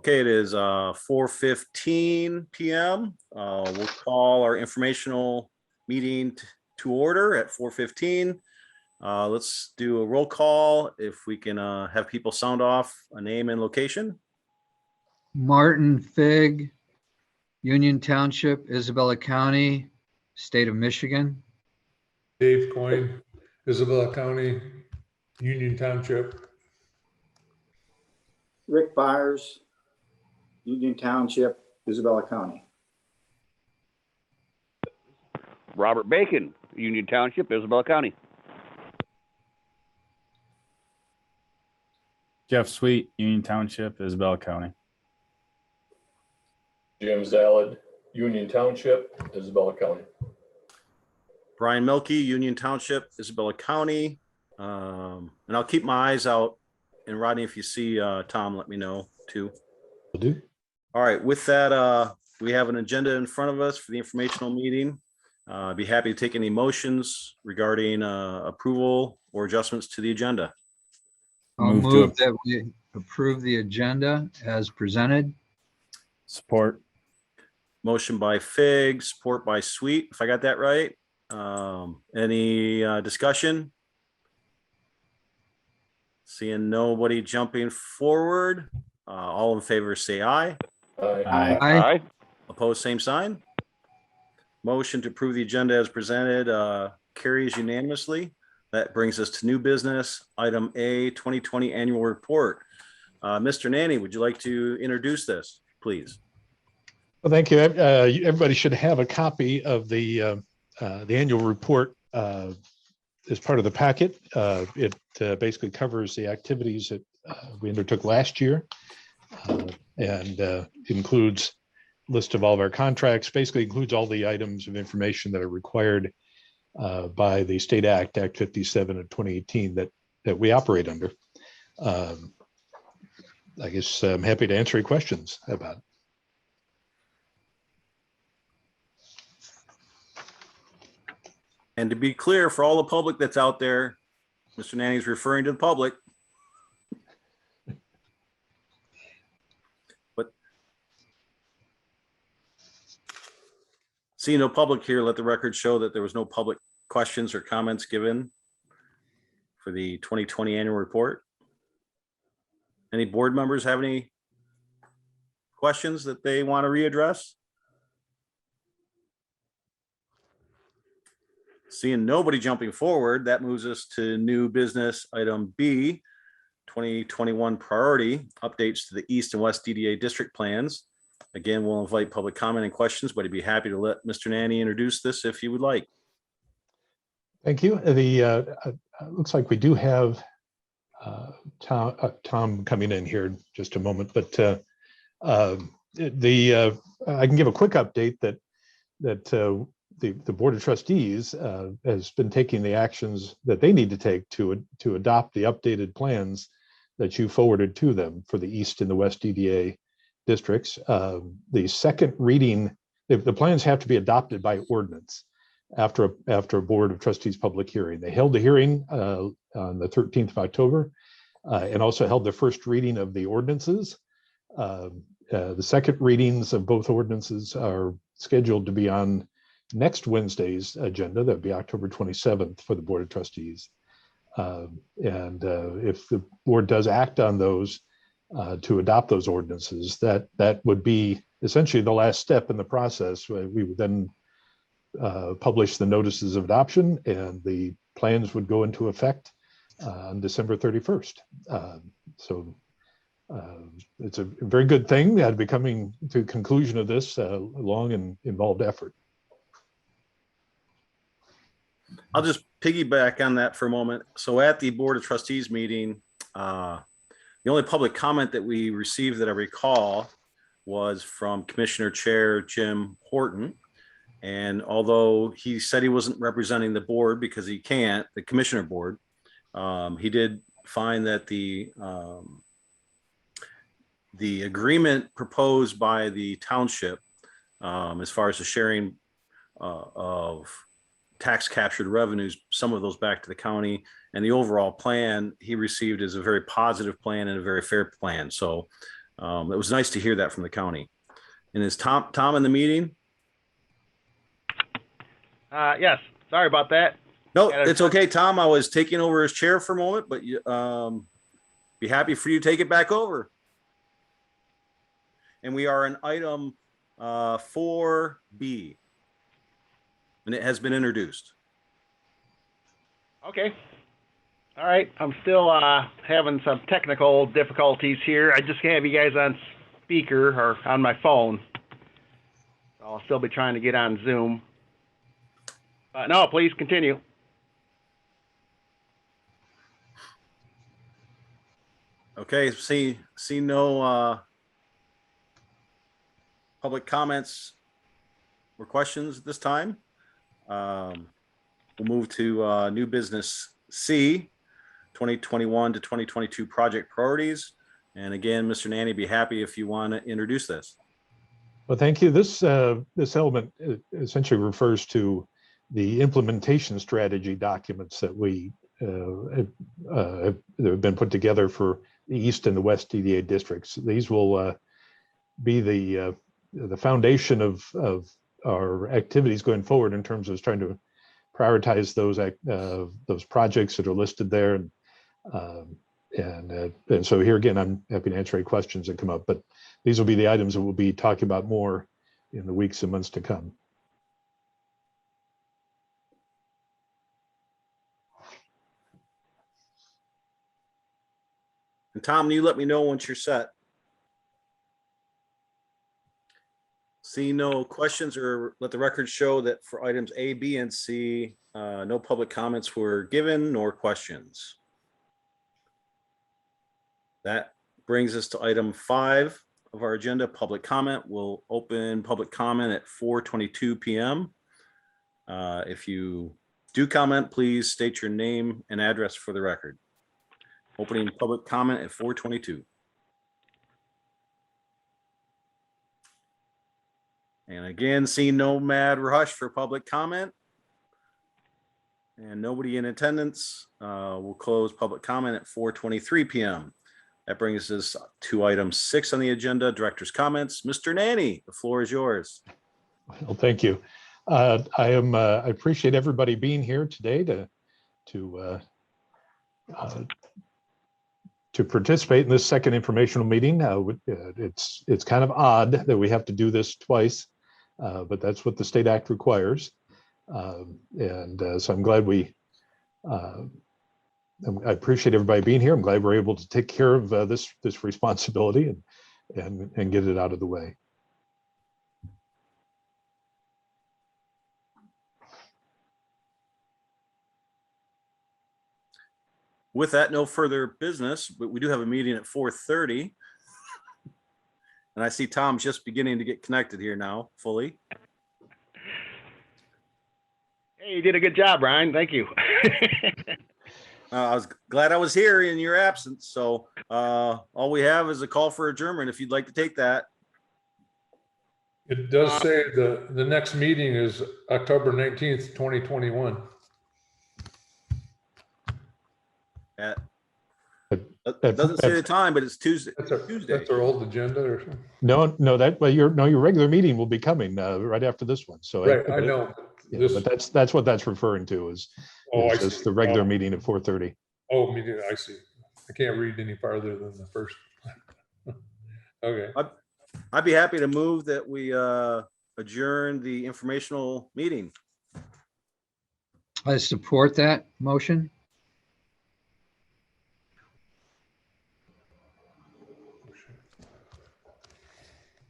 Okay, it is 4:15 p.m. We'll call our informational meeting to order at 4:15. Let's do a roll call. If we can have people sound off a name and location. Martin Fig, Union Township, Isabella County, State of Michigan. Dave Coyne, Isabella County, Union Township. Rick Byers, Union Township, Isabella County. Robert Bacon, Union Township, Isabella County. Jeff Sweet, Union Township, Isabella County. Jim Zalad, Union Township, Isabella County. Brian Milkey, Union Township, Isabella County. And I'll keep my eyes out. And Rodney, if you see Tom, let me know too. Will do. All right, with that, we have an agenda in front of us for the informational meeting. I'd be happy to take any motions regarding approval or adjustments to the agenda. I'll move that we approve the agenda as presented. Support. Motion by Fig, support by Sweet, if I got that right. Any discussion? Seeing nobody jumping forward. All in favor, say aye. Aye. Aye. Opposed, same sign. Motion to approve the agenda as presented carries unanimously. That brings us to new business. Item A, 2020 annual report. Mr. Nanny, would you like to introduce this, please? Well, thank you. Everybody should have a copy of the annual report as part of the packet. It basically covers the activities that we undertook last year and includes a list of all of our contracts, basically includes all the items of information that are required by the State Act 57 of 2018 that we operate under. I guess I'm happy to answer any questions about it. And to be clear, for all the public that's out there, Mr. Nanny is referring to the public. But seeing no public here, let the record show that there was no public questions or comments given for the 2020 annual report. Any board members have any questions that they want to readdress? Seeing nobody jumping forward, that moves us to new business item B, 2021 priority updates to the East and West EDA district plans. Again, we'll invite public comment and questions, but I'd be happy to let Mr. Nanny introduce this if you would like. Thank you. Looks like we do have Tom coming in here in just a moment, but I can give a quick update that the Board of Trustees has been taking the actions that they need to take to adopt the updated plans that you forwarded to them for the East and the West EDA districts. The second reading, the plans have to be adopted by ordinance after a Board of Trustees public hearing. They held the hearing on the 13th of October and also held the first reading of the ordinances. The second readings of both ordinances are scheduled to be on next Wednesday's agenda. That'd be October 27th for the Board of Trustees. If the board does act on those to adopt those ordinances, that would be essentially the last step in the process. We would then publish the notices of adoption and the plans would go into effect on December 31st. It's a very good thing that be coming to the conclusion of this long and involved effort. I'll just piggyback on that for a moment. So at the Board of Trustees meeting, the only public comment that we received that I recall was from Commissioner Chair Jim Horton. And although he said he wasn't representing the board because he can't, the commissioner board, he did find that the agreement proposed by the township as far as the sharing of tax captured revenues, some of those back to the county, and the overall plan he received is a very positive plan and a very fair plan. So It was nice to hear that from the county. And is Tom in the meeting? Yes, sorry about that. No, it's okay, Tom. I was taking over his chair for a moment, but be happy for you to take it back over. And we are on item 4B. And it has been introduced. Okay. All right, I'm still having some technical difficulties here. I just have you guys on speaker or on my phone. So I'll still be trying to get on Zoom. But no, please continue. Okay, see no public comments or questions at this time. We'll move to new business C, 2021 to 2022 project priorities. And again, Mr. Nanny, be happy if you want to introduce this. Well, thank you. This element essentially refers to the implementation strategy documents that that have been put together for the East and the West EDA districts. These will be the foundation of our activities going forward in terms of trying to prioritize those projects that are listed there. And so here again, I'm happy to answer any questions that come up, but these will be the items that we'll be talking about more in the weeks and months to come. And Tom, you let me know once you're set. See no questions, or let the record show that for items A, B, and C, no public comments were given nor questions. That brings us to item 5 of our agenda, public comment. We'll open public comment at 4:22 p.m. If you do comment, please state your name and address for the record. Opening public comment at 4:22. And again, seeing no mad rush for public comment and nobody in attendance, we'll close public comment at 4:23 p.m. That brings us to item 6 on the agenda, director's comments. Mr. Nanny, the floor is yours. Well, thank you. I appreciate everybody being here today to participate in this second informational meeting. It's kind of odd that we have to do this twice, but that's what the State Act requires. So I'm glad I appreciate everybody being here. I'm glad we're able to take care of this responsibility and get it out of the way. With that, no further business, but we do have a meeting at 4:30. And I see Tom's just beginning to get connected here now fully. Hey, you did a good job, Brian. Thank you. I was glad I was here in your absence. So all we have is a call for adjournment if you'd like to take that. It does say the next meeting is October 19th, 2021. That doesn't say the time, but it's Tuesday. That's our old agenda or something. No, your regular meeting will be coming right after this one. So Right, I know. Yeah, but that's what that's referring to is just the regular meeting at 4:30. Oh, meeting, I see. I can't read any farther than the first. Okay. I'd be happy to move that we adjourn the informational meeting. I support that motion.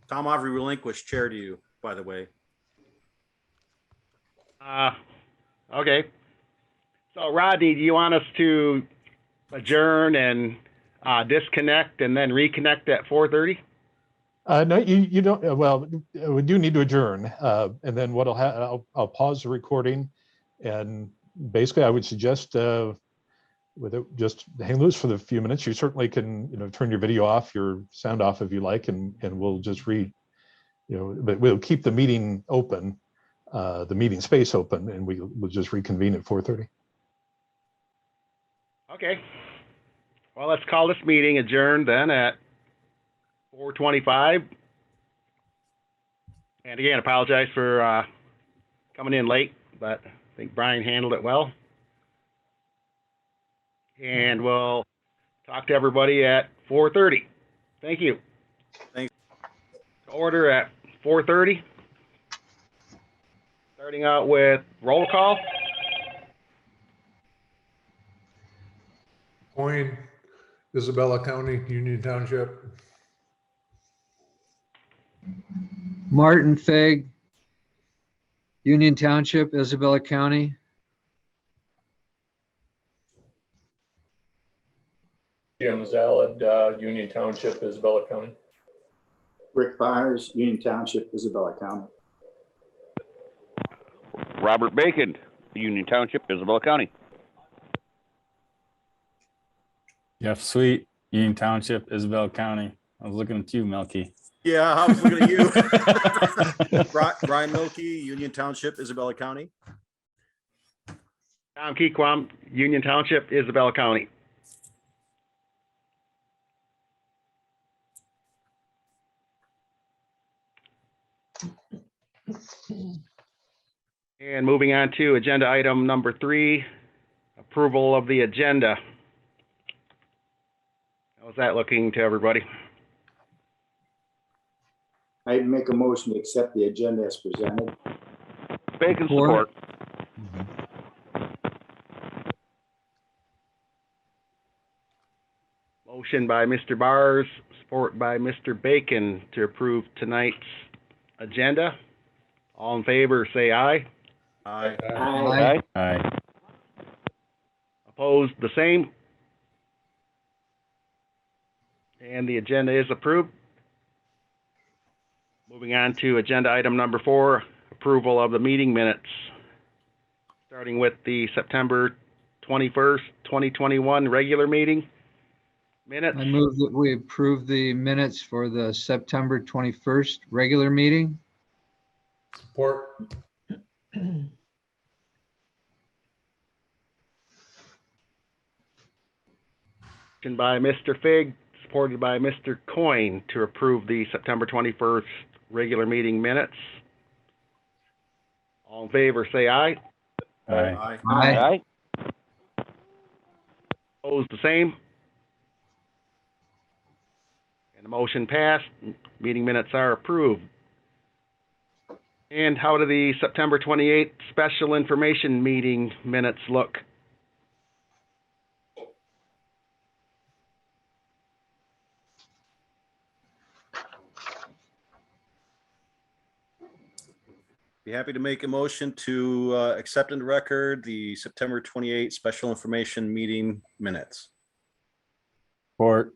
Tom, I've relinquished chair to you, by the way. Okay. So Rodney, do you want us to adjourn and disconnect and then reconnect at 4:30? No, you don't. Well, we do need to adjourn, and then what'll happen? I'll pause the recording, and basically, I would suggest just hang loose for the few minutes. You certainly can, turn your video off, your sound off if you like, and we'll just but we'll keep the meeting open, the meeting space open, and we'll just reconvene at 4:30. Okay. Well, let's call this meeting adjourned then at 4:25. And again, apologize for coming in late, but I think Brian handled it well. And we'll talk to everybody at 4:30. Thank you. Thanks. Order at 4:30. Starting out with roll call. Coyne, Isabella County, Union Township. Martin Fig, Union Township, Isabella County. Jim Zalad, Union Township, Isabella County. Rick Byers, Union Township, Isabella County. Robert Bacon, Union Township, Isabella County. Jeff Sweet, Union Township, Isabel County. I was looking at you, Melky. Yeah, I was looking at you. Brian Milkey, Union Township, Isabella County. Tom Keequam, Union Township, Isabella County. And moving on to agenda item number 3, approval of the agenda. How's that looking to everybody? I'd make a motion to accept the agenda as presented. Bacon Support. support. Motion by Mr. Bars, support by Mr. Bacon to approve tonight's agenda. All in favor, say aye. Aye. Aye. Aye. Opposed, the same. And the agenda is approved. Moving on to agenda item number 4, approval of the meeting minutes. Starting with the September 21st, 2021 regular meeting minutes. I move that we approve the minutes for the September 21st regular meeting. Support. Motion by Mr. Fig, supported by Mr. Coyne to approve the September 21st regular meeting minutes. All in favor, say aye. Aye. Aye. Aye. Opposed, the same. And the motion passed. Meeting minutes are approved. And how do the September 28th special information meeting minutes look? Be happy to make a motion to accept into record the September 28th special information meeting minutes. Support.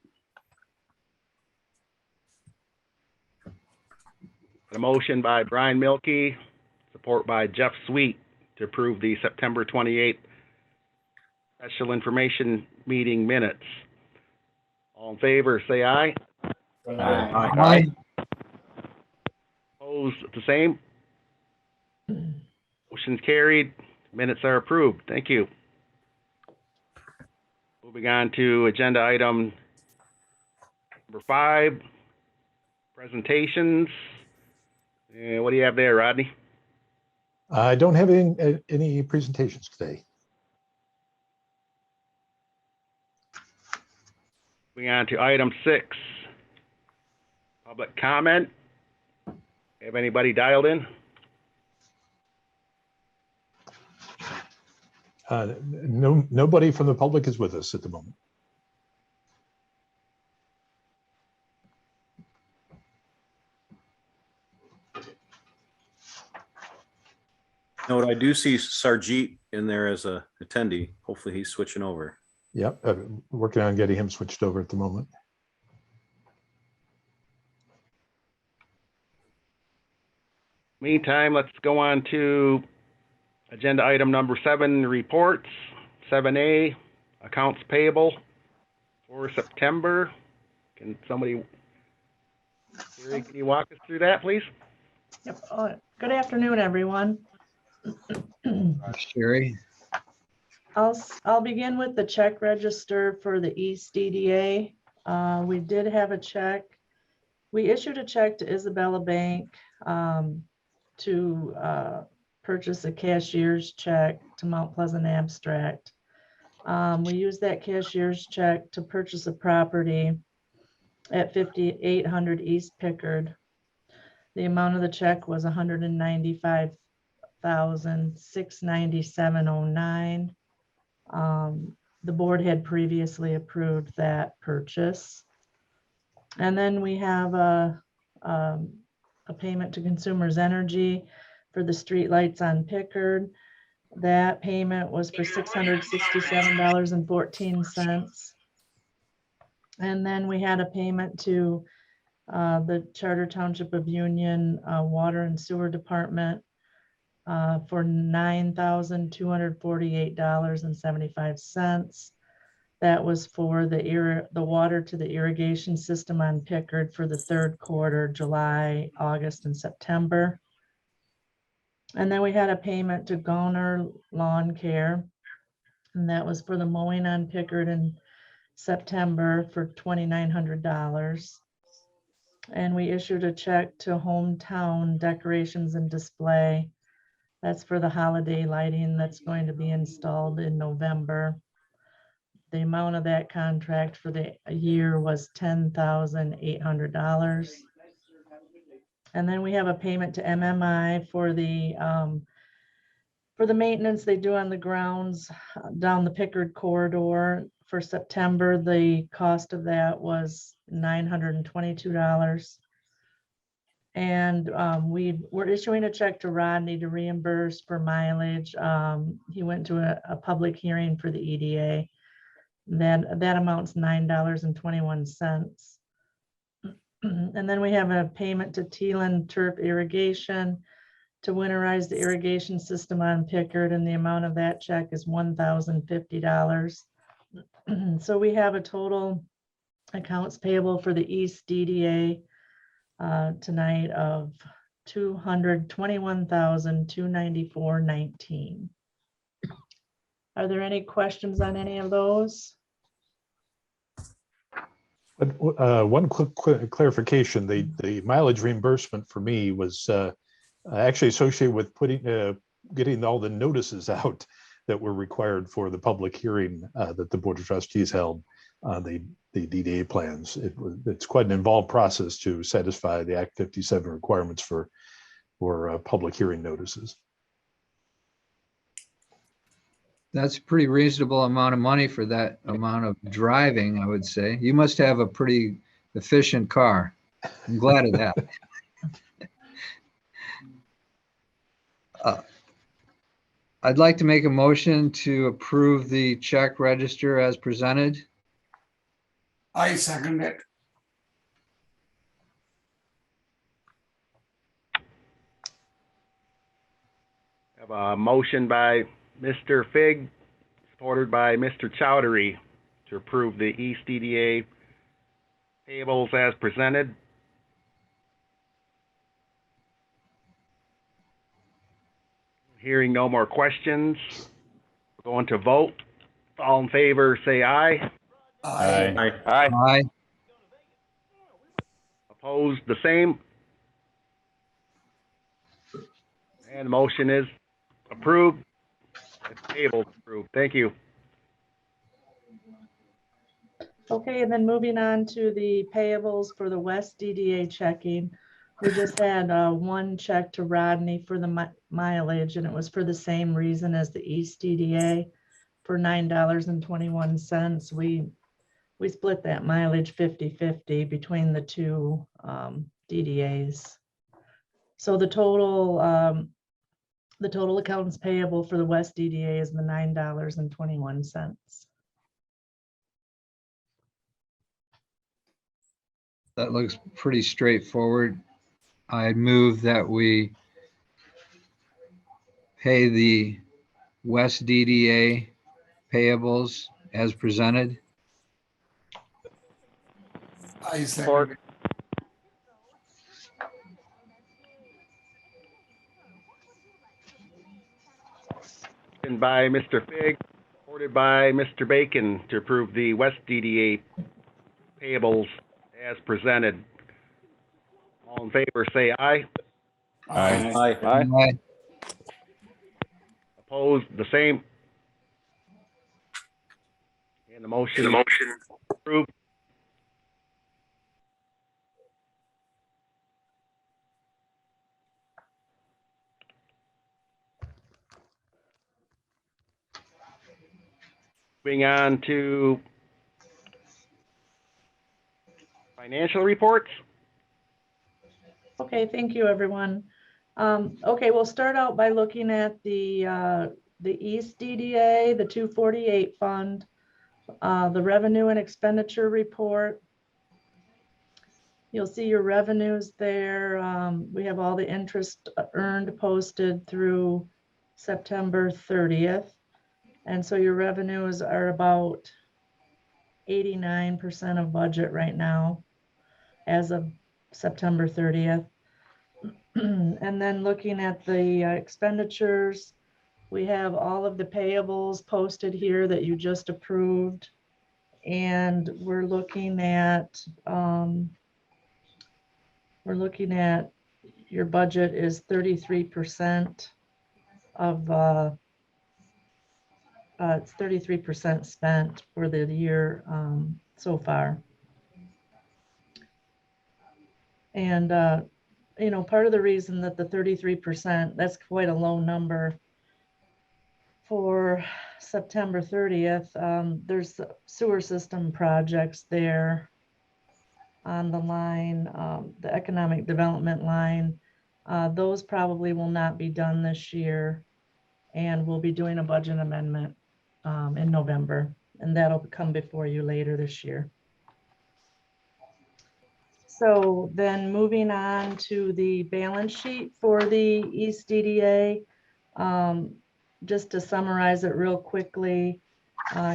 A motion by Brian Milkey, support by Jeff Sweet to approve the September 28th special information meeting minutes. All in favor, say aye. Aye. Opposed, the same. Motion's carried. Minutes are approved. Thank you. Moving on to agenda item number 5, presentations. What do you have there, Rodney? I don't have any presentations today. Moving on to item 6, public comment. Have anybody dialed in? No, nobody from the public is with us at the moment. Note, I do see Sarjeet in there as a attendee. Hopefully he's switching over. Yep, working on getting him switched over at the moment. Meantime, let's go on to agenda item number 7, reports. 7A, accounts payable for September. Can somebody, Sherry, can you walk us through that, please? Yep. Good afternoon, everyone. Sherry. I'll begin with the check register for the East EDA. We did have a check We issued a check to Isabella Bank to purchase a cashier's check to Mount Pleasant Abstract. We used that cashier's check to purchase a property at 5800 East Pickard. The amount of the check was $195,697.09. The board had previously approved that purchase. And then we have a payment to Consumers Energy for the streetlights on Pickard. That payment was for $667.14. And then we had a payment to the Charter Township of Union Water and Sewer Department for $9,248.75. That was for the water to the irrigation system on Pickard for the third quarter, July, August, and September. And then we had a payment to Goner Lawn Care, and that was for the mowing on Pickard in September for $2,900. And we issued a check to Hometown Decorations and Display. That's for the holiday lighting that's going to be installed in November. The amount of that contract for the year was $10,800. And then we have a payment to MMI for the maintenance they do on the grounds down the Pickard corridor. For September, the cost of that was $922. And we're issuing a check to Rodney to reimburse for mileage. He went to a public hearing for the EDA. That amounts $9.21. And then we have a payment to Teelan Turf Irrigation to winterize the irrigation system on Pickard, and the amount of that check is $1,050. So we have a total accounts payable for the East DDA tonight of $221,294.19. Are there any questions on any of those? But one quick clarification, the mileage reimbursement for me was actually associated with getting all the notices out that were required for the public hearing that the Board of Trustees held on the DDA plans. It's quite an involved process to satisfy the Act 57 requirements for public hearing notices. That's a pretty reasonable amount of money for that amount of driving, I would say. You must have a pretty efficient car. I'm glad of that. I'd like to make a motion to approve the check register as presented. I second it. Have a motion by Mr. Fig, supported by Mr. Chowdhury, to approve the East EDA payables as presented. Hearing no more questions, we're going to vote. All in favor, say aye. Aye. Aye. Aye. Opposed, the same. And the motion is approved. Table approved. Thank you. Okay, and then moving on to the payables for the West DDA checking. We just had one check to Rodney for the mileage, and it was for the same reason as the East DDA for $9.21. We split that mileage 50-50 between the two DDAs. So the total accounts payable for the West DDA is the $9.21. That looks pretty straightforward. I move that we pay the West DDA payables as presented. I second it. And by Mr. Fig, supported by Mr. Bacon, to approve the West DDA payables as presented. in favor, say aye. Aye. Aye. Aye. Aye. Opposed, the same. And the motion approved. Moving on to financial reports. Okay, thank you, everyone. Okay, we'll start out by looking at the East DDA, the 248 fund, the revenue and expenditure report. You'll see your revenues there. We have all the interest earned posted through September 30th. And so your revenues are about 89% of budget right now as of September 30th. And then looking at the expenditures, we have all of the payables posted here that you just approved. And we're looking at your budget is 33% of it's 33% spent for the year so far. And you know, part of the reason that the 33%, that's quite a low number for September 30th. There's sewer system projects there on the line, the economic development line. Those probably will not be done this year, and we'll be doing a budget amendment in November, and that'll come before you later this year. So then moving on to the balance sheet for the East DDA, just to summarize it real quickly,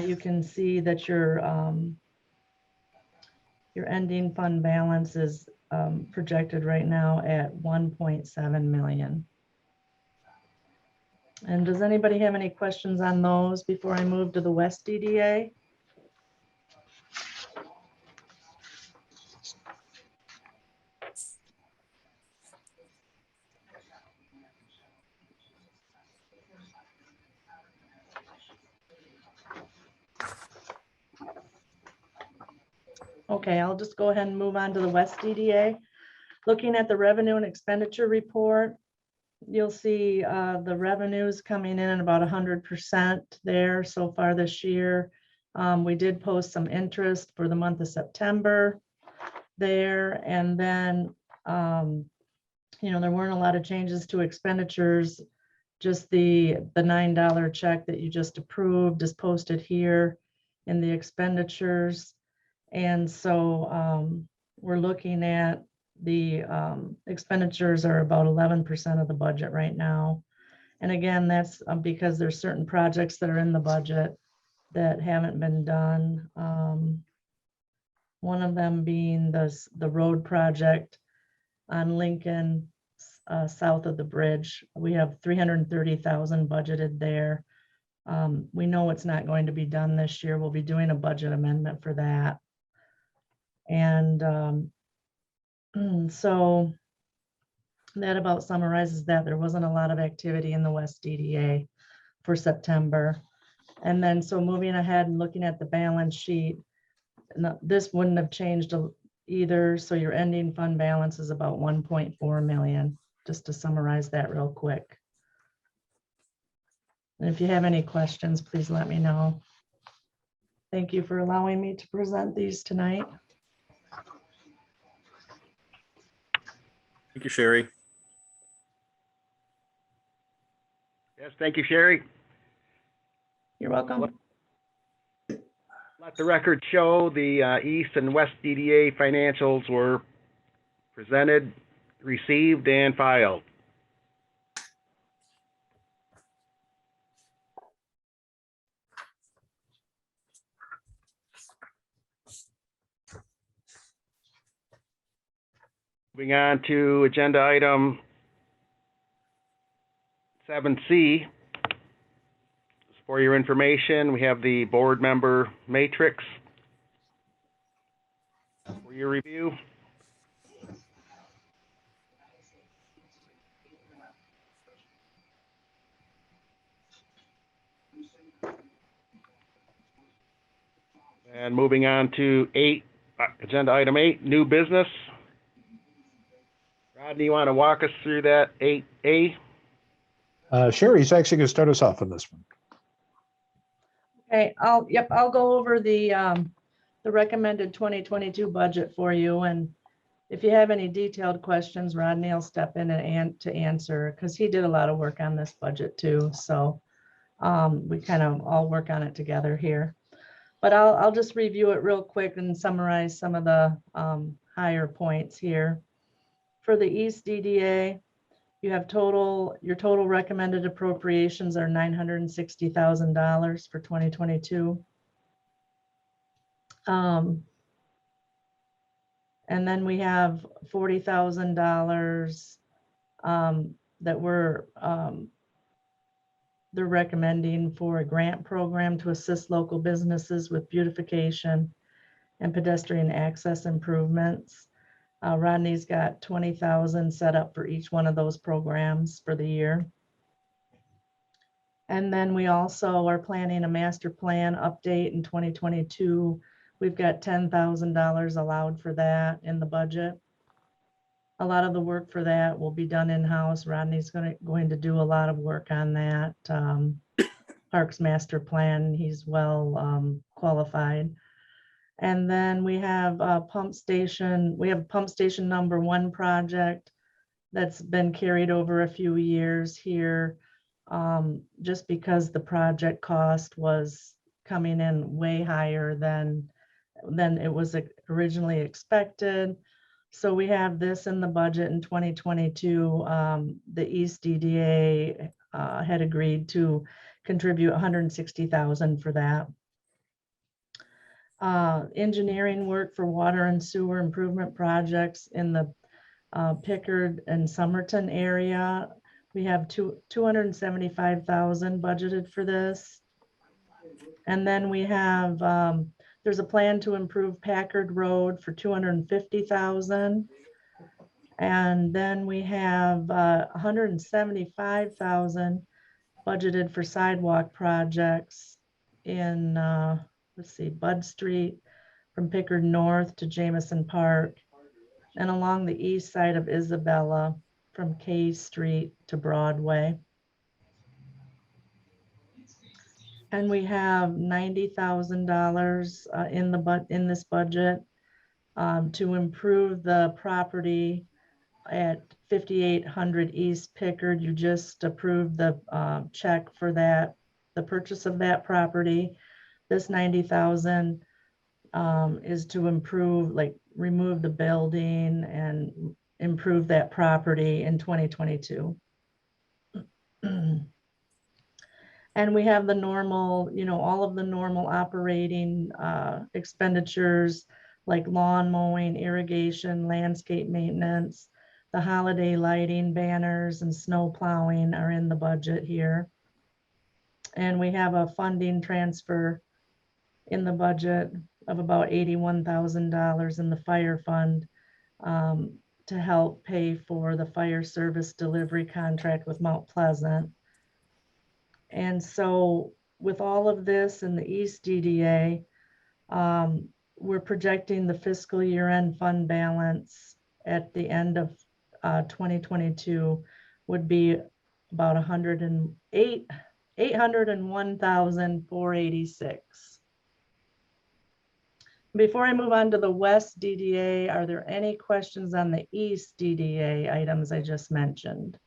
you can see that your ending fund balance is projected right now at 1.7 million. And does anybody have any questions on those before I move to the West DDA? Okay, I'll just go ahead and move on to the West DDA. Looking at the revenue and expenditure report, you'll see the revenues coming in at about 100% there so far this year. We did post some interest for the month of September there. And then, you know, there weren't a lot of changes to expenditures. Just the $9 check that you just approved is posted here in the expenditures. And so we're looking at the expenditures are about 11% of the budget right now. And again, that's because there's certain projects that are in the budget that haven't been done. One of them being the road project on Lincoln south of the bridge. We have 330,000 budgeted there. We know it's not going to be done this year. We'll be doing a budget amendment for that. And so that about summarizes that. There wasn't a lot of activity in the West DDA for September. And then so moving ahead and looking at the balance sheet, this wouldn't have changed either. So your ending fund balance is about 1.4 million, just to summarize that real quick. And if you have any questions, please let me know. Thank you for allowing me to present these tonight. Thank you, Sherry. Yes, thank you, Sherry. You're welcome. Let the record show the East and West DDA financials were presented, received, and filed. Moving on to agenda item 7C. For your information, we have the board member matrix for your review. And moving on to agenda item 8, new business. Rodney, you want to walk us through that 8A? Sherry's actually going to start us off on this one. Okay, I'll go over the recommended 2022 budget for you. And if you have any detailed questions, Rodney will step in to answer, because he did a lot of work on this budget too. So we kind of all work on it together here. But I'll just review it real quick and summarize some of the higher points here. For the East EDA, you have your total recommended appropriations are $960,000 for 2022. And then we have $40,000 that they're recommending for a grant program to assist local businesses with beautification and pedestrian access improvements. Rodney's got 20,000 set up for each one of those programs for the year. And then we also are planning a master plan update in 2022. We've got $10,000 allowed for that in the budget. A lot of the work for that will be done in-house. Rodney's going to do a lot of work on that Parks Master Plan. He's well qualified. And then we have a pump station. We have pump station number 1 project that's been carried over a few years here, just because the project cost was coming in way higher than it was originally expected. So we have this in the budget in 2022. The East EDA had agreed to contribute $160,000 for that. Engineering work for water and sewer improvement projects in the Pickard and Somerton area. We have $275,000 budgeted for this. And then we have, there's a plan to improve Packard Road for $250,000. And then we have $175,000 budgeted for sidewalk projects in, let's see, Bud Street from Pickard North to Jameson Park, and along the east side of Isabella from K Street to Broadway. And we have $90,000 in this budget to improve the property at 5800 East Pickard. You just approved the check for that, the purchase of that property. This $90,000 is to improve, like remove the building and improve that property in 2022. And we have the normal, all of the normal operating expenditures like lawn mowing, irrigation, landscape maintenance, the holiday lighting, banners, and snow plowing are in the budget here. And we have a funding transfer in the budget of about $81,000 in the fire fund to help pay for the fire service delivery contract with Mount Pleasant. And so with all of this in the East DDA, we're projecting the fiscal year end fund balance at the end of 2022 would be about $801,486. Before I move on to the West DDA, are there any questions on the East DDA items I just mentioned?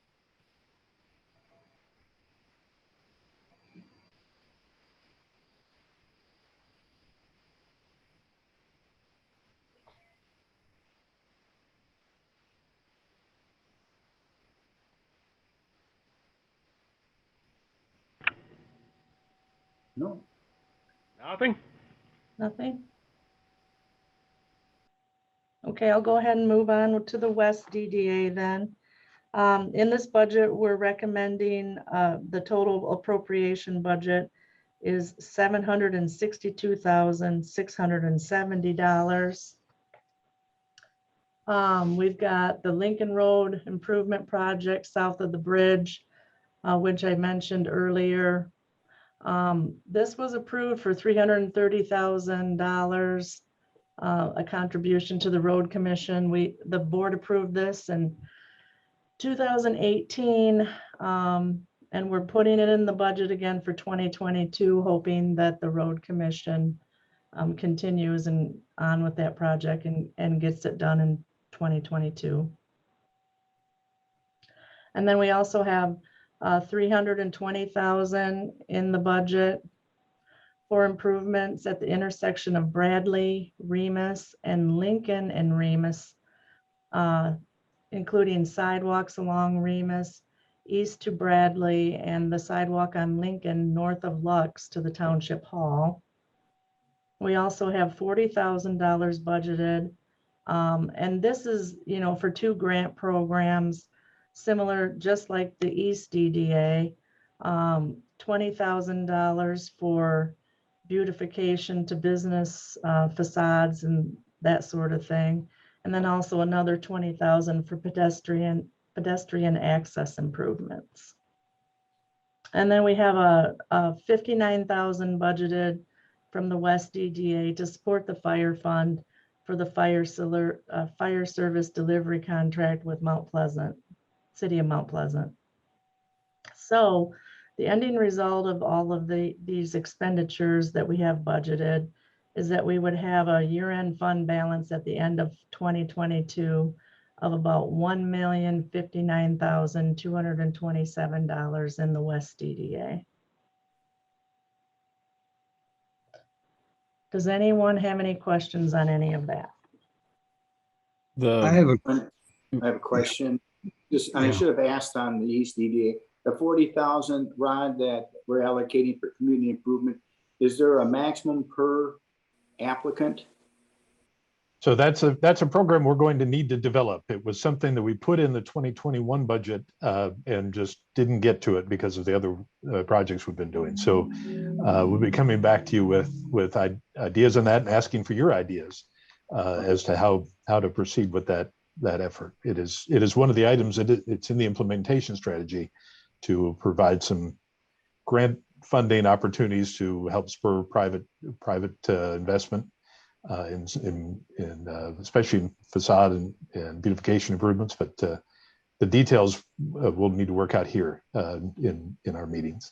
No. Nothing? Nothing? Okay, I'll go ahead and move on to the West DDA then. In this budget, we're recommending the total appropriation budget is $762,670. We've got the Lincoln Road Improvement Project south of the bridge, which I mentioned earlier. This was approved for $330,000, a contribution to the road commission. The board approved this in 2018, and we're putting it in the budget again for 2022, hoping that the road commission continues on with that project and gets it done in 2022. And then we also have $320,000 in the budget for improvements at the intersection of Bradley, Remus, and Lincoln and Remus, including sidewalks along Remus, east to Bradley, and the sidewalk on Lincoln north of Lux to the Township Hall. We also have $40,000 budgeted. And this is, for 2 grant programs, similar, just like the East EDA, $20,000 for beautification to business facades and that sort of thing. And then also another $20,000 for pedestrian access improvements. And then we have a $59,000 budgeted from the West EDA to support the fire fund for the fire service delivery contract with Mount Pleasant, City of Mount Pleasant. So the ending result of all of these expenditures that we have budgeted is that we would have a year-end fund balance at the end of 2022 of about $1,059,227 in the West DDA. Does anyone have any questions on any of that? I have a question. I should have asked on the East EDA, the 40,000, Rod, that we're allocating for community improvement. Is there a maximum per applicant? So that's a program we're going to need to develop. It was something that we put in the 2021 budget and just didn't get to it because of the other projects we've been doing. So we'll be coming back to you with ideas on that and asking for your ideas as to how to proceed with that effort. It is one of the items that it's in the implementation strategy to provide some grant funding opportunities to help spur private investment in especially in facade and beautification improvements, but the details we'll need to work out here in our meetings.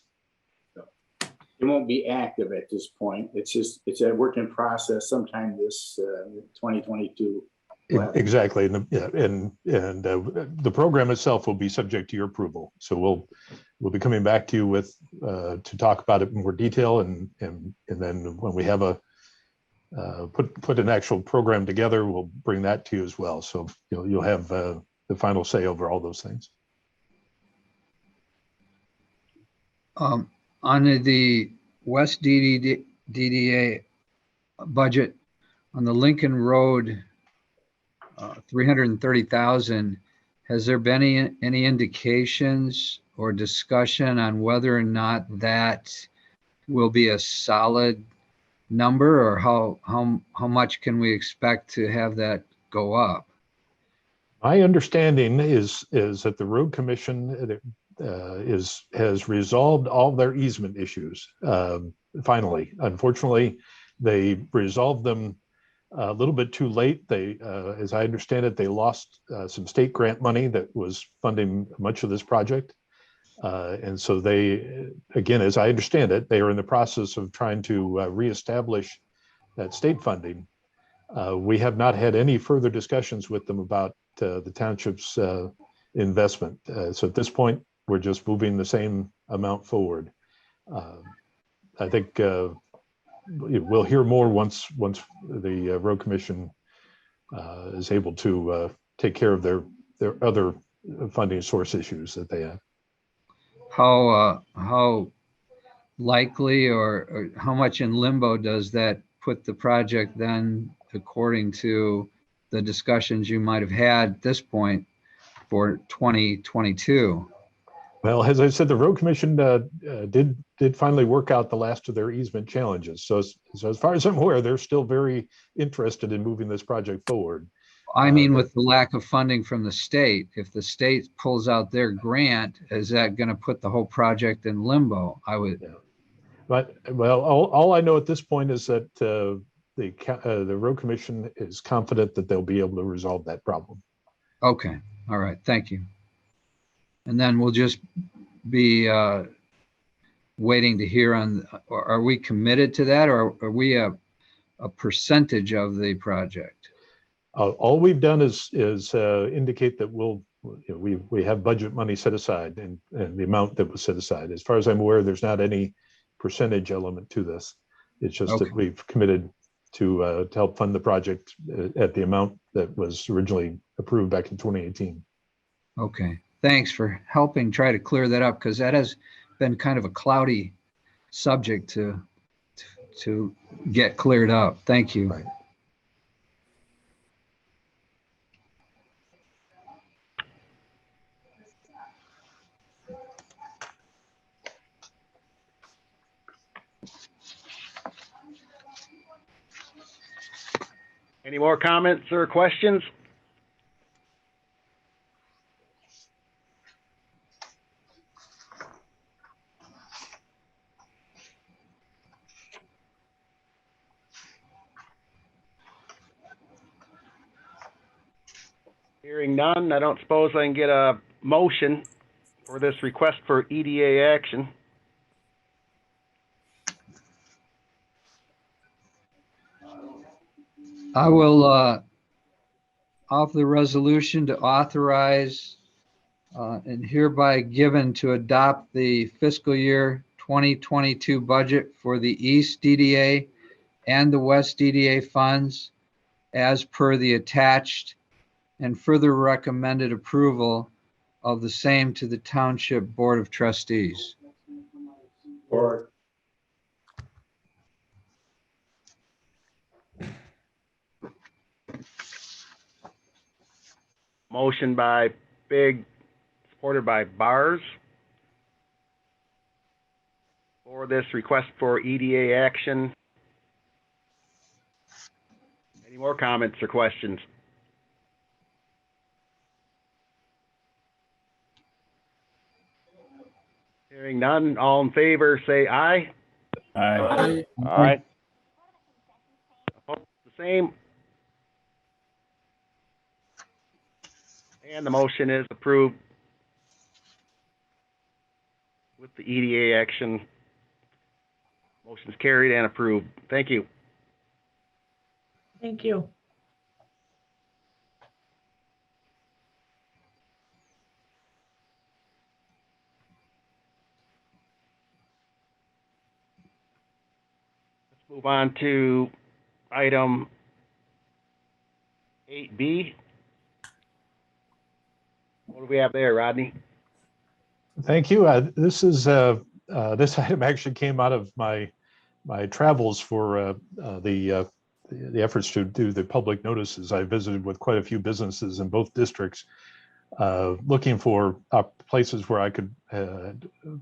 It won't be active at this point. It's a work in process sometime this 2022. Exactly, and the program itself will be subject to your approval. So we'll be coming back to you with to talk about it in more detail, and then when we have a put an actual program together, we'll bring that to you as well. So you'll have the final say over all those things. On the West DDA budget on the Lincoln Road, 330,000. Has there been any indications or discussion on whether or not that will be a solid number, or how much can we expect to have that go up? My understanding is that the road commission has resolved all their easement issues finally. Unfortunately, they resolved them a little bit too late. They, as I understand it, they lost some state grant money that was funding much of this project. And so they, again, as I understand it, they are in the process of trying to reestablish that state funding. We have not had any further discussions with them about the township's investment. So at this point, we're just moving the same amount forward. I think we'll hear more once the road commission is able to take care of their other funding source issues that they have. How likely or how much in limbo does that put the project then, according to the discussions you might have had at this point for 2022? Well, as I said, the road commission did finally work out the last of their easement challenges. So as far as I'm aware, they're still very interested in moving this project forward. I mean, with the lack of funding from the state, if the state pulls out their grant, is that going to put the whole project in limbo? But, well, all I know at this point is that the road commission is confident that they'll be able to resolve that problem. Okay, all right, thank you. And then we'll just be waiting to hear on, or are we committed to that, or are we a percentage of the project? All we've done is indicate that we have budget money set aside and the amount that was set aside. As far as I'm aware, there's not any percentage element to this. It's just Okay. that we've committed to help fund the project at the amount that was originally approved back in 2018. Okay, thanks for helping try to clear that up, because that has been kind of a cloudy subject to get cleared up. Thank you. Right. Any more comments or questions? Hearing none, I don't suppose I can get a motion for this request for EDA action. I will offer the resolution to authorize and hereby given to adopt the fiscal year 2022 budget for the East DDA and the West DDA funds as per the attached, and further recommended approval of the same to the Township Board of Trustees. Or Motion by Big, supported by Bars, for this request for EDA action. Any more comments or questions? Hearing none, all in favor, say aye. Aye. All right. Opposed, the same. And the motion is approved with the EDA action. Motion is carried and approved. Thank you. Thank you. Let's move on to item 8B. What do we have there, Rodney? Thank you. This item actually came out of my travels for the efforts to do the public notices. I visited with quite a few businesses in both districts, looking for places where I could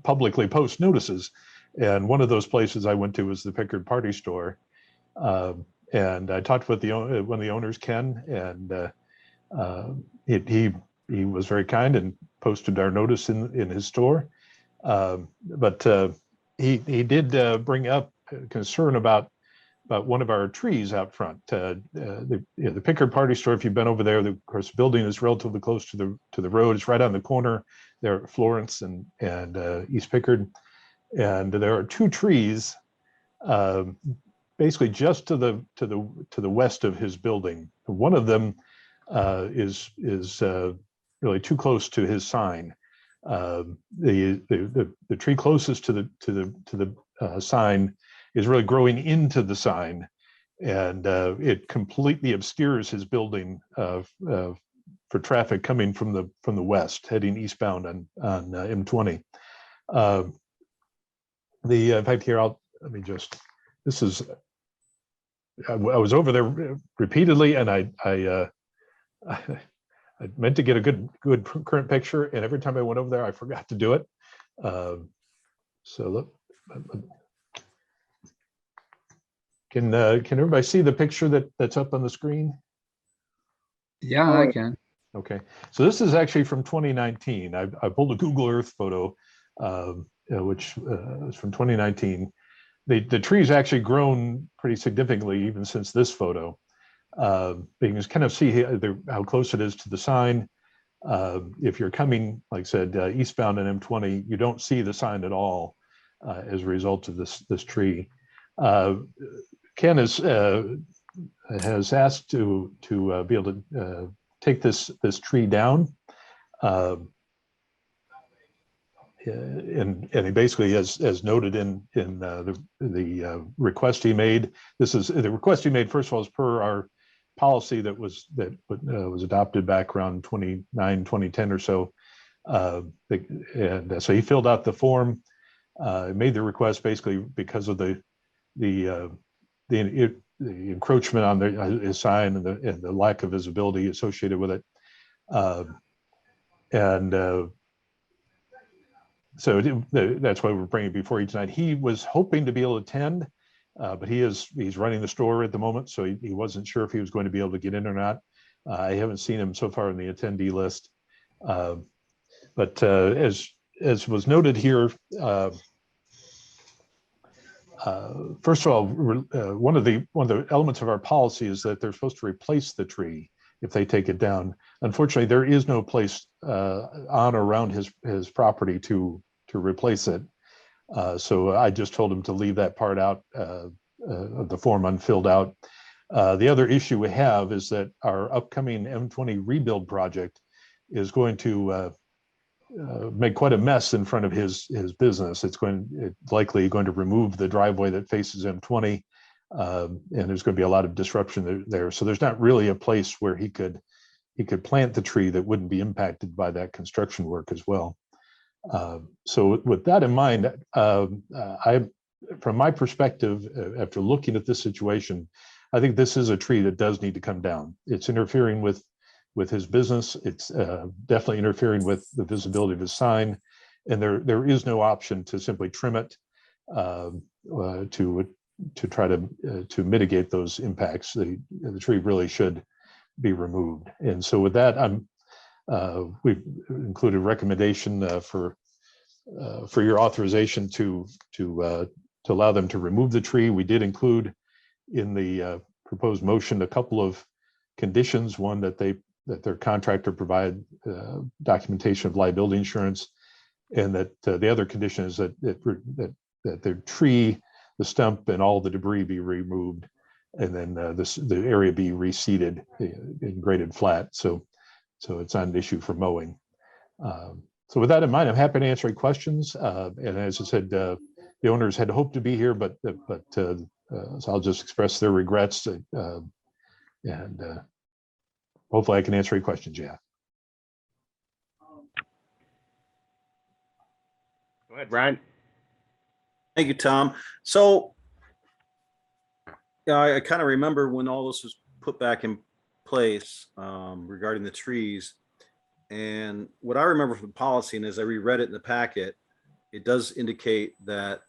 publicly post notices. And one of those places I went to was the Pickard Party Store. And I talked with one of the owners, Ken, and he was very kind and posted our notice in his store. But he did bring up concern about one of our trees out front. The Pickard Party Store, if you've been over there, of course, the building is relatively close to the road. It's right on the corner there at Florence and East Pickard. And there are two trees basically just to the west of his building. One of them is really too close to his sign. The tree closest to the sign is really growing into the sign, and it completely obscures his building for traffic coming from the west, heading eastbound on M20. In fact, here I was over there repeatedly, and I meant to get a good current picture, and every time I went over there, I forgot to do it. So look, can everybody see the picture that's up on the screen? Yeah, I can. Okay, so this is actually from 2019. I pulled a Google Earth photo, which was from 2019, the tree's actually grown pretty significantly even since this photo. You can just kind of see how close it is to the sign. If you're coming, like I said, eastbound on M20, you don't see the sign at all as a result of this tree. Ken has asked to be able to take this tree down. And he basically has noted in the request he made. This is the request he made. First of all, is per our policy that was adopted back around 2010 or so. And so he filled out the form, made the request basically because of the encroachment on his sign and the lack of visibility associated with it. So that's why we're bringing it before you tonight. He was hoping to be able to attend, but he's running the store at the moment, so he wasn't sure if he was going to be able to get in or not. I haven't seen him so far in the attendee list. But as was noted here, first of all, one of the elements of our policy is that they're supposed to replace the tree if they take it down. Unfortunately, there is no place on or around his property to replace it. So I just told him to leave that part out of the form unfilled out. The other issue we have is that our upcoming M20 rebuild project is going to make quite a mess in front of his business. It's likely going to remove the driveway that faces M20, and there's going to be a lot of disruption there. So there's not really a place where he could plant the tree that wouldn't be impacted by that construction work as well. So with that in mind, from my perspective, after looking at this situation, I think this is a tree that does need to come down. It's interfering with his business. It's definitely interfering with the visibility of his sign, and there is no option to simply trim it to try to mitigate those impacts. The tree really should be removed. And so with that, we've included recommendation for your authorization to allow them to remove the tree. We did include in the proposed motion a couple of conditions. One, that their contractor provide documentation of liability insurance, and that the other condition is that the tree, the stump, and all the debris be removed, and then the area be reseeded and graded flat, so it's not an issue for mowing. So with that in mind, I'm happy to answer any questions. And as I said, the owners had hoped to be here, but so I'll just express their regrets, and hopefully I can answer any questions you have. Go ahead, Brian. Thank you, Tom. So, yeah, I kind of remember when all this was put back in place regarding the trees. And what I remember from the policy, and as I reread it in the packet, it does indicate that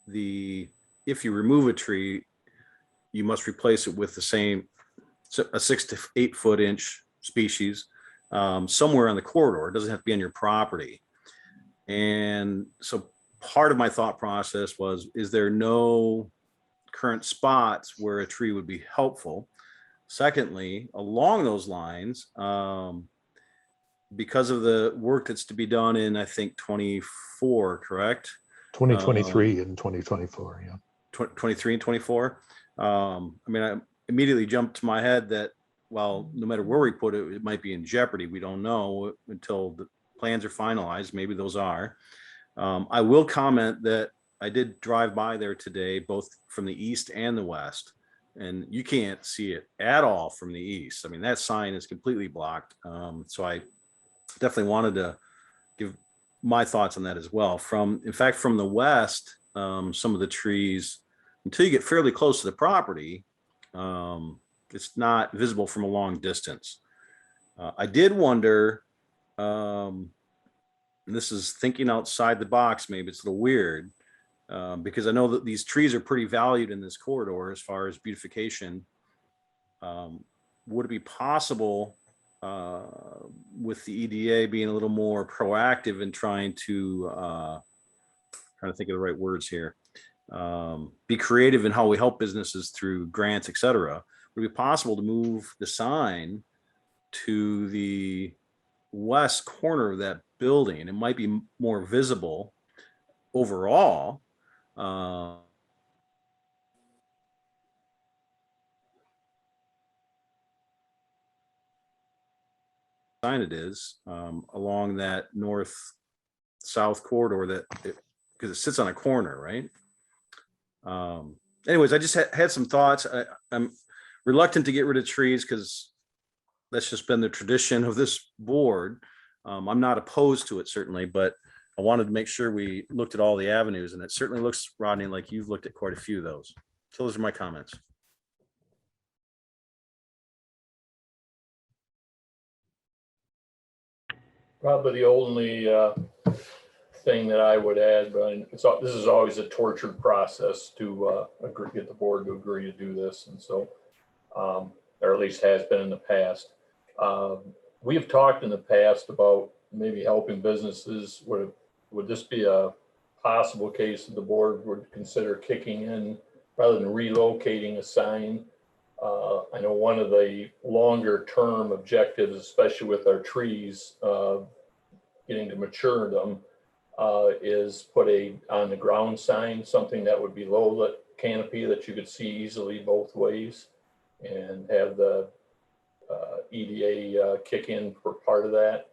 if you remove a tree, you must replace it with the same, a 6 to 8 foot inch species somewhere on the corridor. It doesn't have to be on your property. And so part of my thought process was, is there no current spots where a tree would be helpful? Secondly, along those lines, because of the work that's to be done in, I think, 24, correct? 2023 and 2024, yeah. 23 and 24. I mean, I immediately jumped to my head that, well, no matter where we put it, it might be in jeopardy. We don't know until the plans are finalized. Maybe those are. I will comment that I did drive by there today, both from the east and the west, and you can't see it at all from the east. I mean, that sign is completely blocked. So I definitely wanted to give my thoughts on that as well. In fact, from the west, some of the trees, until you get fairly close to the property, it's not visible from a long distance. I did wonder, and this is thinking outside the box, maybe it's a little weird, because I know that these trees are pretty valued in this corridor as far as beautification. Would it be possible, with the EDA being a little more proactive in trying to think of the right words here, be creative in how we help businesses through grants, et cetera. Would it be possible to move the sign to the west corner of that building? It might be more visible overall. Sign it is along that north-south corridor because it sits on a corner, right? Anyways, I just had some thoughts. I'm reluctant to get rid of trees because that's just been the tradition of this board. I'm not opposed to it certainly, but I wanted to make sure we looked at all the avenues, and it certainly looks, Rodney, like you've looked at quite a few of those. So those are my comments. Probably the only thing that I would add, but this is always a tortured process to get the board to agree to do this. And so, or at least has been in the past. We have talked in the past about maybe helping businesses. Would this be a possible case that the board would consider kicking in rather than relocating a sign? I know one of the longer term objectives, especially with our trees, getting to mature them, is put on the ground sign, something that would be low lit canopy that you could see easily both ways, and have the EDA kick in for part of that,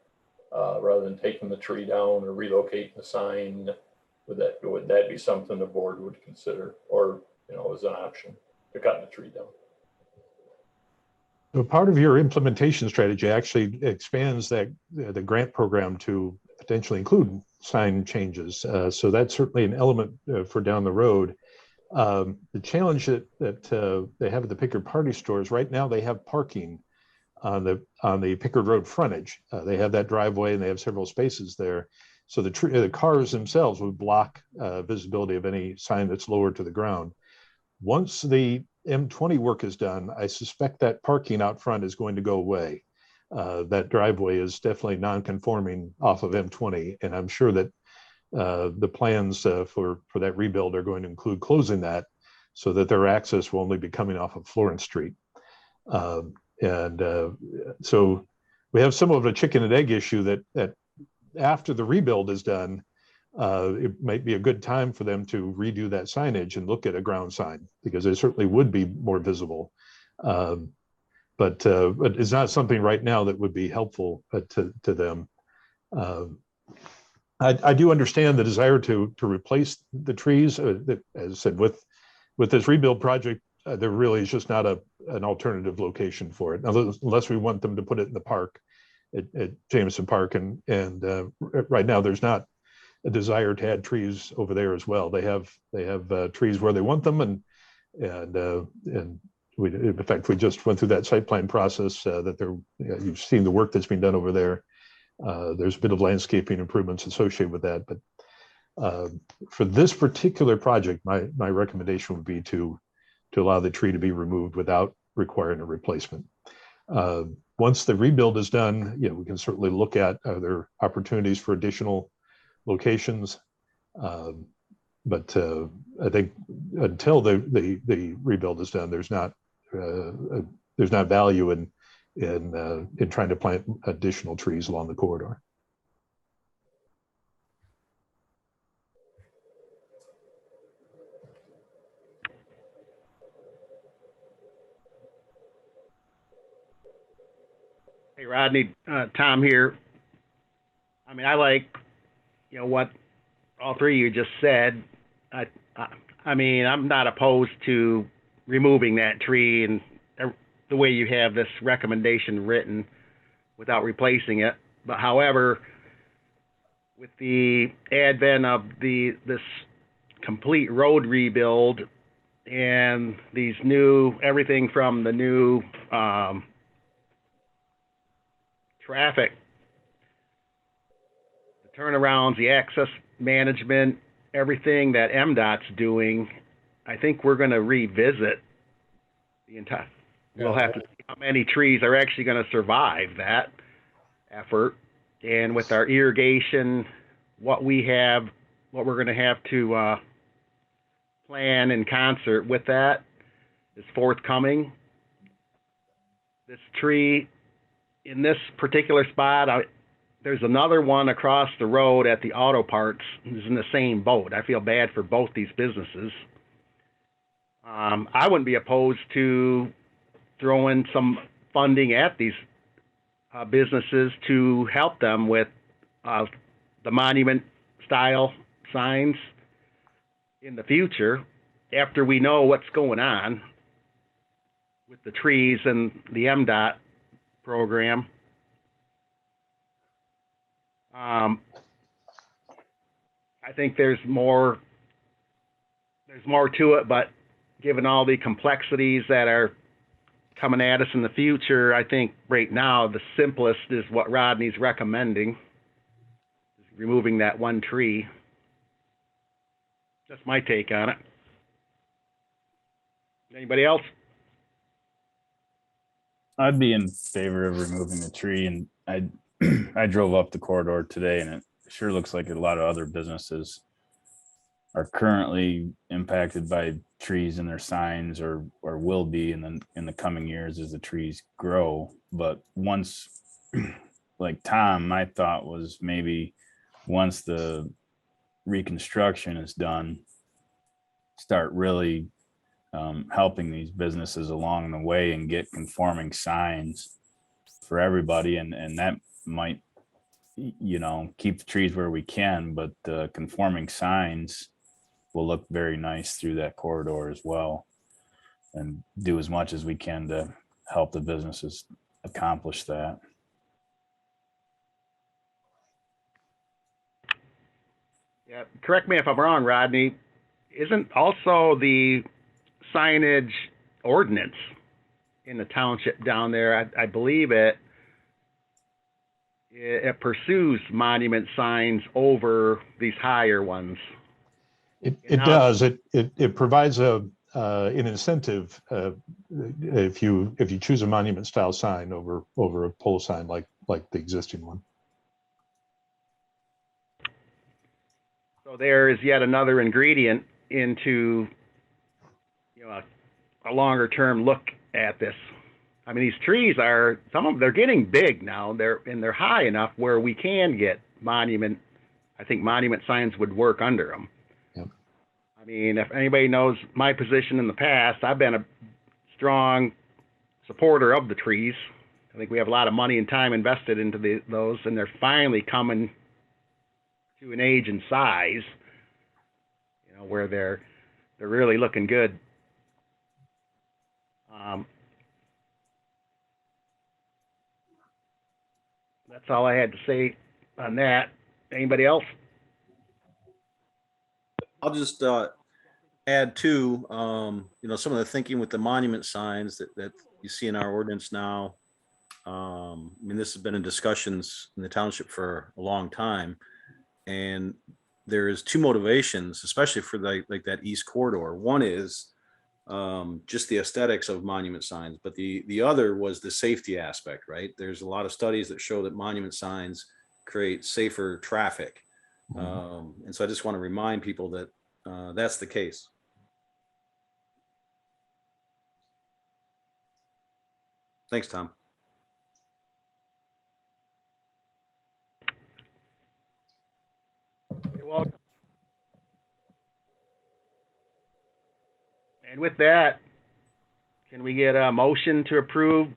rather than taking the tree down or relocating the sign. Would that be something the board would consider, or as an option to cut the tree down? So part of your implementation strategy actually expands the grant program to potentially include sign changes. So that's certainly an element for down the road. The challenge that they have at the Pickard Party Stores right now, they have parking on the Pickard Road frontage. They have that driveway and they have several spaces there. So the cars themselves would block visibility of any sign that's lower to the ground. Once the M20 work is done, I suspect that parking out front is going to go away. That driveway is definitely non-conforming off of M20, and I'm sure that the plans for that rebuild are going to include closing that so that their access will only be coming off of Florence Street. So we have some of a chicken and egg issue that after the rebuild is done, it might be a good time for them to redo that signage and look at a ground sign, because it certainly would be more visible. But it's not something right now that would be helpful to them. I do understand the desire to replace the trees. As I said, with this rebuild project, there really is just not an alternative location for it, unless we want them to put it in the park at Jameson Park. And right now, there's not a desire to add trees over there as well. They have trees where they want them, and in fact, we just went through that site plan process that you've seen the work that's been done over there. There's a bit of landscaping improvements associated with that, but for this particular project, my recommendation would be to allow the tree to be removed without requiring a replacement. Once the rebuild is done, we can certainly look at other opportunities for additional locations. But I think until the rebuild is done, there's not value in trying to plant additional trees along the corridor. Hey, Rodney, Tom here. I mean, I like, what all three of you just said. I mean, I'm not opposed to removing that tree and the way you have this recommendation written without replacing it. But however, with the advent of this complete road rebuild and these everything from the new traffic, the turnarounds, the access management, everything that MDOT's doing, I think we're going to revisit the entire. We'll have to see how many trees are actually going to survive that effort, and with our irrigation, what we're going to have to plan in concert with that is forthcoming. This tree in this particular spot, there's another one across the road at the auto parts who's in the same boat. I feel bad for both these businesses. I wouldn't be opposed to throwing some funding at these businesses to help them with the monument style signs in the future after we know what's going on with the trees and the MDOT program. I think there's more to it, but given all the complexities that are coming at us in the future, I think right now the simplest is what Rodney's recommending, removing that one tree. That's my take on it. Anybody else? I'd be in favor of removing the tree, and I drove up the corridor today, and it sure looks like a lot of other businesses are currently impacted by trees in their signs, or will be in the coming years as the trees grow. But once, like Tom, my thought was maybe once the reconstruction is done, start really helping these businesses along the way and get conforming signs for everybody, and that might, you know, keep the trees where we can, but the conforming signs will look very nice through that corridor as well, and do as much as we can to help the businesses accomplish that. Yeah, correct me if I'm wrong, Rodney. Isn't also the signage ordinance in the township down there, I believe it pursues monument signs over these higher ones? It does. It provides an incentive if you choose a monument style sign over a pole sign like the existing one. So there is yet another ingredient into, you know, a longer term look at this. I mean, these trees are, some of them, they're getting big now. They're high enough where we can get monument. I think monument signs would work under them. Yep. I mean, if anybody knows my position in the past, I've been a strong supporter of the trees. I think we have a lot of money and time invested into those, and they're finally coming to an age and size, you know, where they're really looking good. That's all I had to say on that. Anybody else? I'll just add to, you know, some of the thinking with the monument signs that you see in our ordinance now. I mean, this has been in discussions in the township for a long time, and there is two motivations, especially for like that east corridor. One is just the aesthetics of monument signs, but the other was the safety aspect, right? There's a lot of studies that show that monument signs create safer traffic. And so I just want to remind people that that's the case. Thanks, Tom. You're welcome. And with that, can we get a motion to approve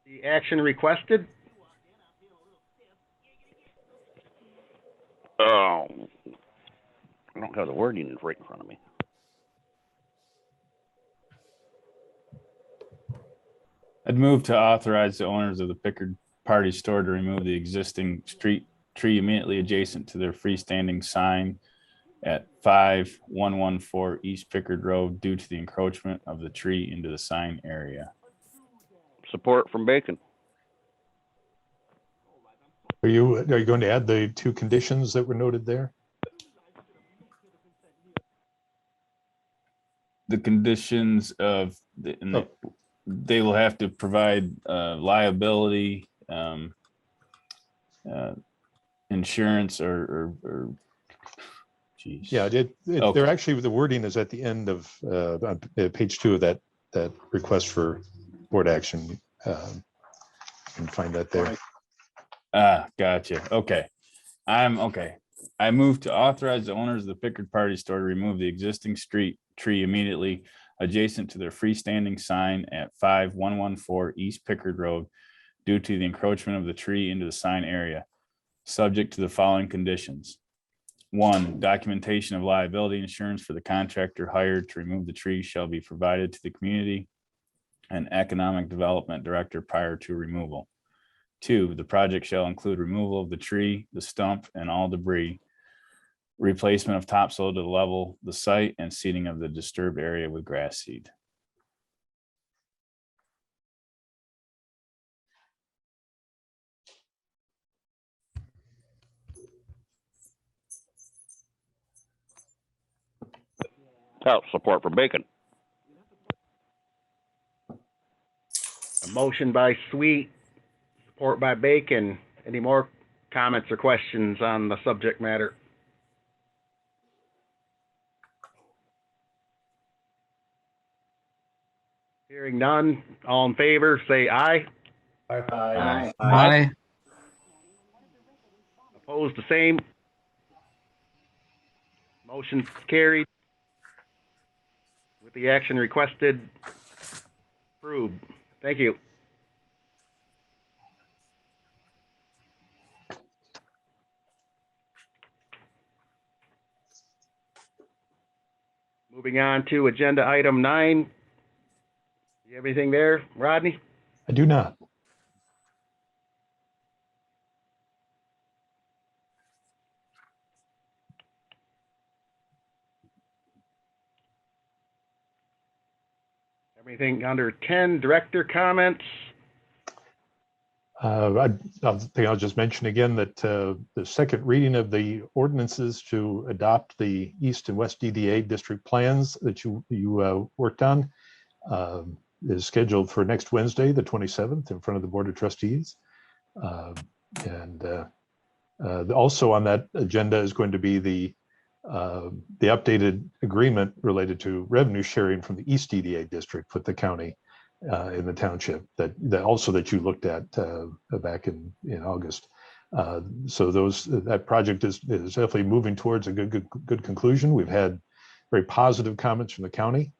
the action requested? Oh, I don't have the wording right in front of me. I'd move to authorize the owners of the Pickard Party Store to remove the existing tree immediately adjacent to their freestanding sign at 5114 East Pickard Road due to the encroachment of the tree into the sign area. Support from Bacon. Are you going to add the two conditions that were noted there? The conditions of they will have to provide liability, insurance, or Jeez. Yeah, Okay. they're actually, the wording is at the end of on page 2 of that request for board action. You can find that there. Gotcha. Okay. Okay. I move to authorize the owners of the Pickard Party Store to remove the existing street tree immediately adjacent to their freestanding sign at 5114 East Pickard Road due to the encroachment of the tree into the sign area, subject to the following conditions. 1, documentation of liability insurance for the contractor hired to remove the tree shall be provided to the community and economic development director prior to removal. 2, the project shall include removal of the tree, the stump, and all debris, replacement of topsoil to level the site, and seeding of the disturbed area with grass seed. Oh, support for Bacon. A motion by Sweet, support by Bacon. Any more comments or questions on the subject matter? Hearing none, all in favor, say aye. Aye. Aye. Opposed, the same. Motion carried. With the action requested, approved. Thank you. Moving on to agenda item 9. You have anything there, Rodney? I do not. Everything under 10, director comments? I think I'll just mention again that the second reading of the ordinances to adopt the East and West EDA district plans that you worked on is scheduled for next Wednesday, the 27th, in front of the Board of Trustees. Also on that agenda is going to be the updated agreement related to revenue sharing from the East EDA district with the county in the township that you looked at back in August. So that project is definitely moving towards a good conclusion. We've had very positive comments from the county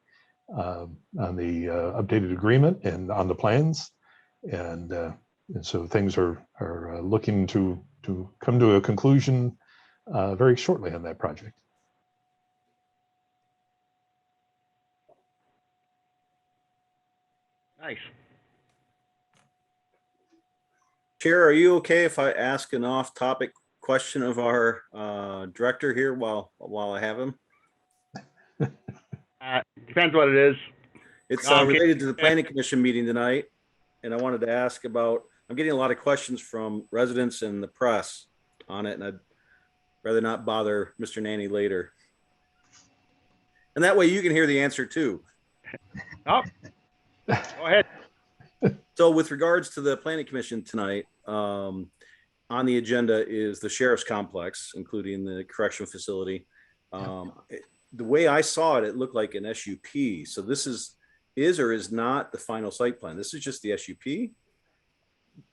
on the updated agreement and on the plans, and so things are looking to come to a conclusion very shortly on that project. Nice. Chair, are you okay if I ask an off-topic question of our director here while I have him? Depends what it is. It's Okay. related to the planning commission meeting tonight. And I wanted to ask about, I'm getting a lot of questions from residents and the press on it, and I'd rather not bother Mr. Nanny later. And that way you can hear the answer too. Oh, go ahead. So with regards to the planning commission tonight, on the agenda is the sheriff's complex, including the correctional facility. The way I saw it, it looked like an SUP. So this is or is not the final site plan. This is just the SUP?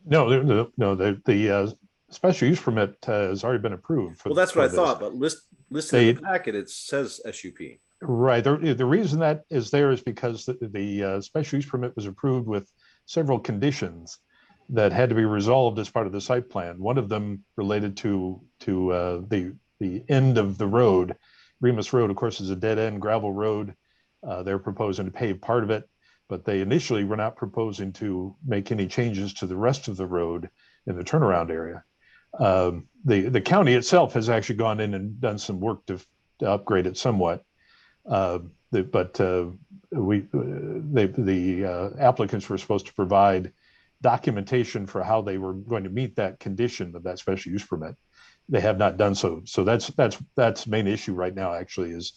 No, the special use permit has already been approved. Well, that's what I thought, but listed in the packet, it says SUP. Right. The reason that is there is because the special use permit was approved with several conditions that had to be resolved as part of the site plan. One of them related to the end of the road. Remus Road, of course, is a dead end gravel road. They're proposing to pave part of it, but they initially were not proposing to make any changes to the rest of the road in the turnaround area. The county itself has actually gone in and done some work to upgrade it somewhat. The applicants were supposed to provide documentation for how they were going to meet that condition of that special use permit. They have not done so. So that's the main issue right now. Actually, is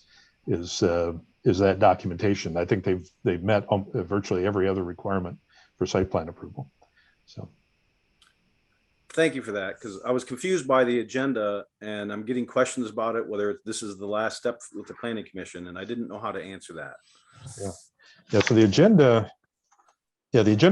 that documentation. I think they've met virtually every other requirement for site plan approval. So. Thank you for that, because I was confused by the agenda and I'm getting questions about it, whether this is the last step with the planning commission, and I didn't know how to answer that. Yeah, so the agenda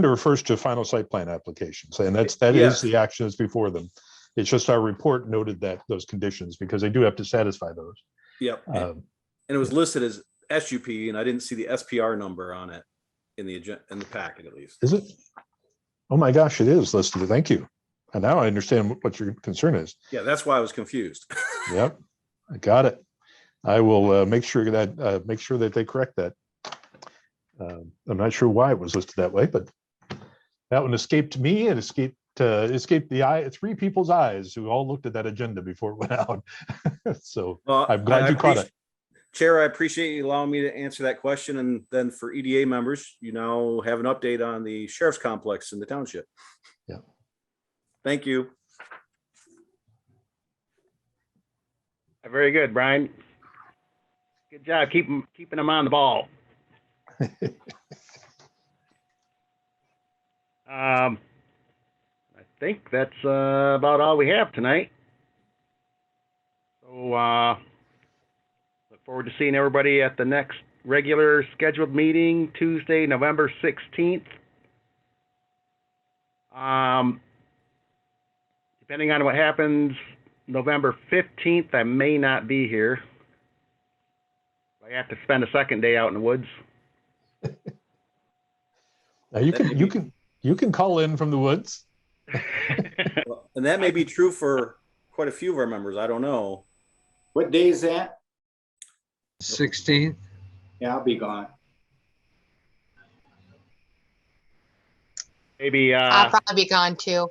refers to final site plan applications, and that is Yes. the action that's before them. It's just our report noted that those conditions, because they do have to satisfy those. Yep. Um, And it was listed as SUP, and I didn't see the SPR number on it in the agenda, in the packet at least. Is it? Oh my gosh, it is listed. Thank you. And now I understand what your concern is. Yeah, that's why I was confused. Yep, I got it. I will make sure that they correct that. I'm not sure why it was listed that way, but that one escaped me and escaped the three people's eyes who all looked at that agenda before it went out. So Well, I'm glad you caught it. Chair, I appreciate you allowing me to answer that question. And then for EDA members, you now have an update on the sheriff's complex in the township. Yeah. Thank you. Very good, Brian. Good job keeping them on the ball. I think that's about all we have tonight. So look forward to seeing everybody at the next regular scheduled meeting, Tuesday, November 16th. Depending on what happens, November 15th, I may not be here. I have to spend a second day out in the woods. Now you can call in from the woods. Well, and that may be true for quite a few of our members. I don't know. What day is that? 16th. Yeah, I'll be gone. Maybe I'll probably be gone too.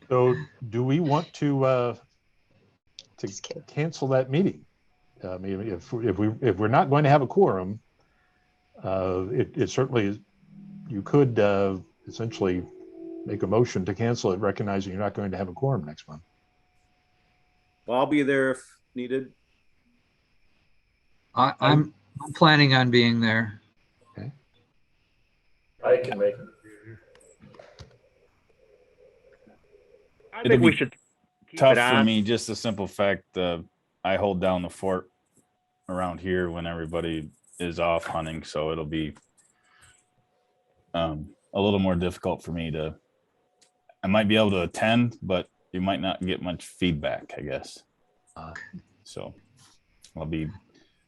So do we want to Just kidding. cancel that meeting? I mean, if we're not going to have a quorum, it certainly is, you could essentially make a motion to cancel it, recognizing you're not going to have a quorum next month. Well, I'll be there if needed. I'm planning on being there. I can make it. I It'll think we be should keep Tough it for on. me, just the simple fact I hold down the fort around here when everybody is off hunting, so it'll be a little more difficult for me I might be able to attend, but you might not get much feedback, I guess. So I'll be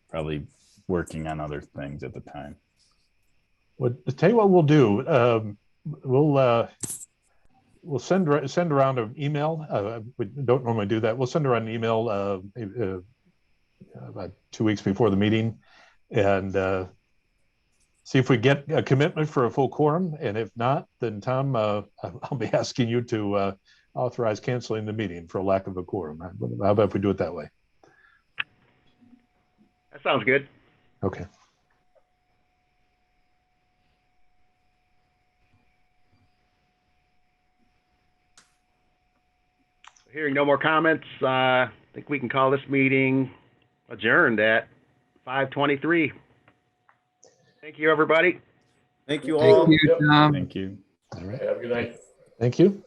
probably working on other things at the time. Well, to tell you what we'll do, we'll send around an email. We don't normally do that. We'll send around an email about 2 weeks before the meeting, and see if we get a commitment for a full quorum. And if not, then Tom, I'll be asking you to authorize canceling the meeting for a lack of a quorum. How about if we do it that way? That sounds good. Okay. Hearing no more comments, I think we can call this meeting adjourned at 5:23. Thank you, everybody. Thank you all. Thank you, Tom. Thank you. All right. Have a good night. Thank you.